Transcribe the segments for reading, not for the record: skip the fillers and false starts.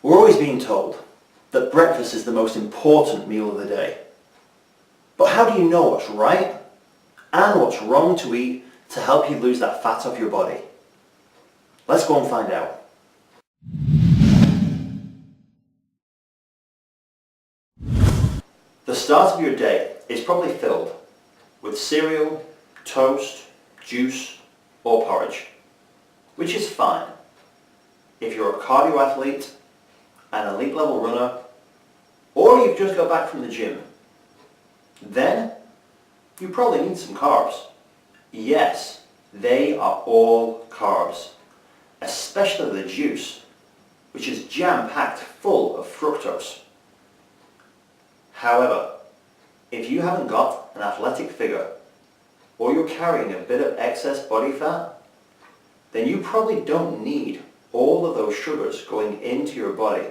We're always being told that breakfast is the most important meal of the day. But how do you know what's right and what's wrong to eat to help you lose that fat off your body? Let's go and find out. The start of your day is probably filled with cereal, toast, juice or porridge, which is fine if you're a cardio athlete, an elite level runner, or you've just got back from the gym. Then you probably need some carbs. Yes, they are all carbs, especially the juice, which is jam-packed full of fructose. However, if you haven't got an athletic figure or you're carrying a bit of excess body fat, then you probably don't need all of those sugars going into your body,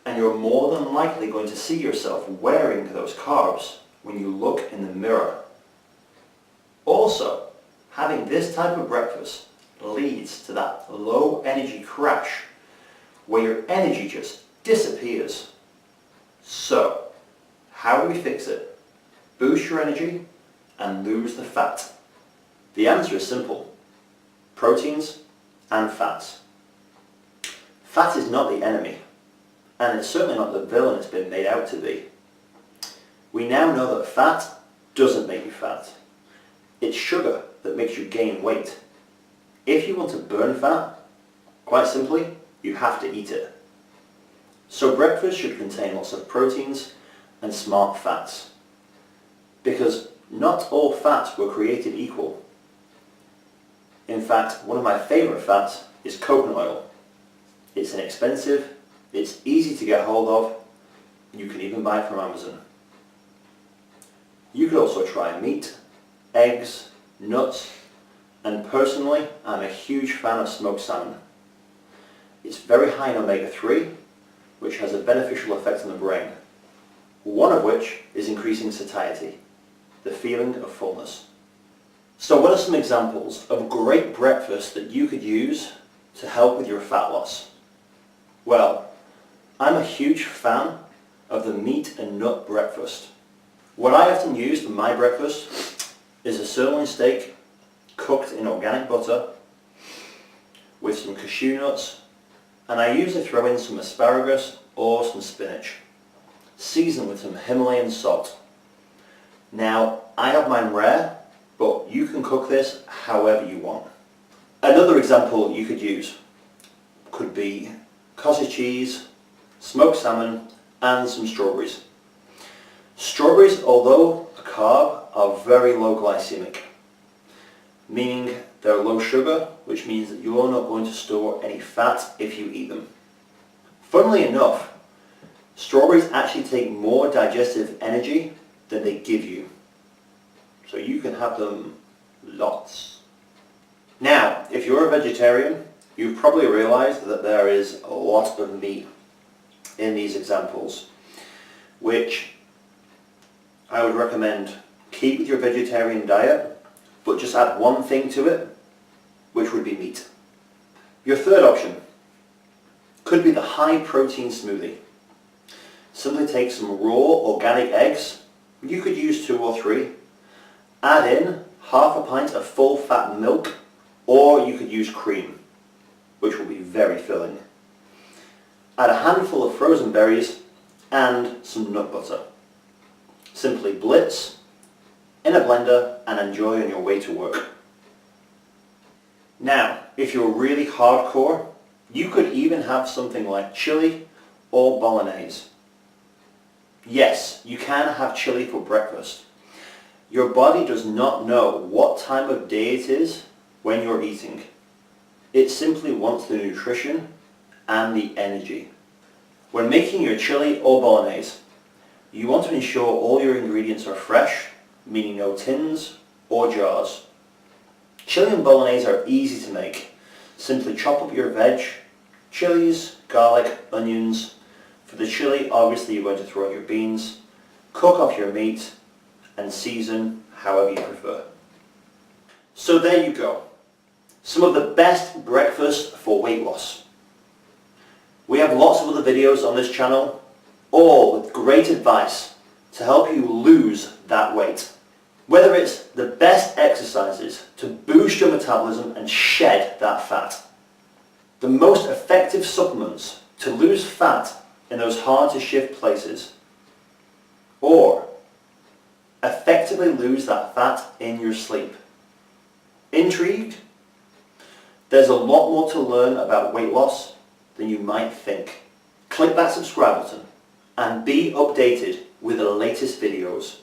and you're more than likely going to see yourself wearing those carbs when you look in the mirror. Also, having this type of breakfast leads to that low energy crash where your energy just disappears. So, how do we fix it? Boost your energy and lose the fat? The answer is simple. Proteins and fats. Fat is not the enemy, and it's certainly not the villain it's been made out to be. We now know that fat doesn't make you fat. It's sugar that makes you gain weight. If you want to burn fat, quite simply, you have to eat it. So breakfast should contain lots of proteins and smart fats, because not all fats were created equal. In fact, one of my favourite fats is coconut oil. It's inexpensive, it's easy to get hold of, and you can even buy it from Amazon. You could also try meat, eggs, nuts, and personally, I'm a huge fan of smoked salmon. It's very high in omega-3, which has a beneficial effect on the brain, one of which is increasing satiety, the feeling of fullness. So what are some examples of great breakfast that you could use to help with your fat loss? Well, I'm a huge fan of the meat and nut breakfast. What I often use for my breakfast is a sirloin steak cooked in organic butter with some cashew nuts, and I usually throw in some asparagus or some spinach, seasoned with some Himalayan salt. Now, I have mine rare, but you can cook this however you want. Another example you could use could be cottage cheese, smoked salmon, and some strawberries. Strawberries, although a carb, are very low glycemic, meaning they're low sugar, which means that you're not going to store any fat if you eat them. Funnily enough, strawberries actually take more digestive energy than they give you. So you can have them lots. Now, if you're a vegetarian, you've probably realized that there is a lot of meat in these examples, which I would recommend keep with your vegetarian diet, but just add one thing to it, which would be meat. Your third option could be the high protein smoothie. Simply take some raw organic eggs, you could use 2 or 3, add in half a pint of full fat milk, or you could use cream, which will be very filling. Add a handful of frozen berries and some nut butter. Simply blitz in a blender and enjoy on your way to work. Now, if you're really hardcore, you could even have something like chili or bolognese. Yes, you can have chili for breakfast. Your body does not know what time of day it is when you're eating. It simply wants the nutrition and the energy. When making your chili or bolognese, you want to ensure all your ingredients are fresh, meaning no tins or jars. Chili and bolognese are easy to make. Simply chop up your veg, chilies, garlic, onions. For the chili, obviously you're going to throw in your beans, cook up your meat, and season however you prefer. So there you go. Some of the best breakfast for weight loss. We have lots of other videos on this channel, all with great advice to help you lose that weight. Whether it's the best exercises to boost your metabolism and shed that fat, the most effective supplements to lose fat in those hard to shift places, or effectively lose that fat in your sleep. Intrigued? There's a lot more to learn about weight loss than you might think. Click that subscribe button and be updated with the latest videos.